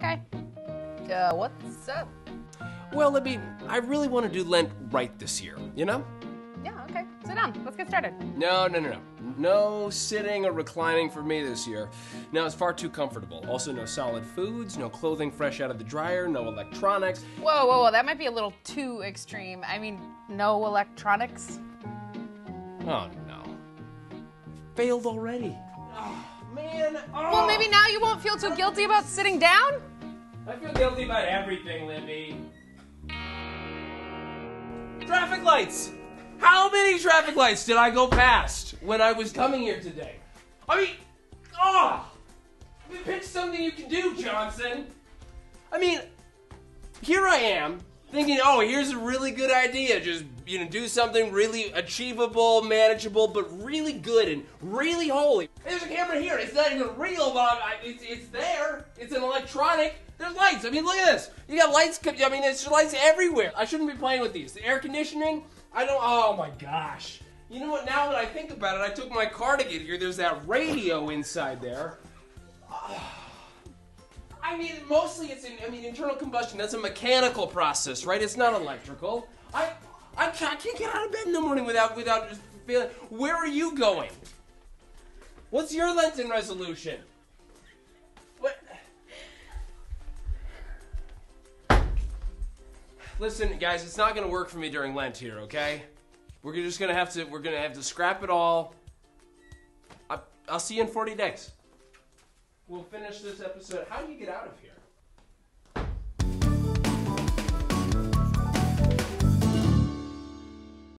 Okay. What's up? Well, I really want to do Lent right this year, you know? Yeah, okay. Sit down. Let's get started. No. No sitting or reclining for me this year. No, it's far too comfortable. Also, no solid foods, no clothing fresh out of the dryer, no electronics. Whoa. That might be a little too extreme. I mean, no electronics? Oh, no. Failed already. Oh, man. Oh. Well, maybe now you won't feel too guilty about sitting down? I feel guilty about everything, Libby. Traffic lights! How many traffic lights did I go past when I was coming here today? I mean, pick something you can do, Johnson. I mean, here I am thinking, here's a really good idea. Just, do something really achievable, manageable, but really good and really holy. There's a camera here. It's not even real, but it's there. It's an electronic. There's lights. I mean, look at this. You got lights. I mean, there's lights everywhere. I shouldn't be playing with these. The air conditioning. Oh my gosh. You know what, now that I think about it, I took my car to get here, there's that radio inside there. I mean, mostly it's internal combustion, that's a mechanical process, right? It's not electrical. I can't get out of bed in the morning without just feeling, where are you going? What's your Lenten resolution? What? Listen, guys, it's not gonna work for me during Lent here, okay? We're gonna have to scrap it all. I'll see you in 40 days. We'll finish this episode. How do you get out of here?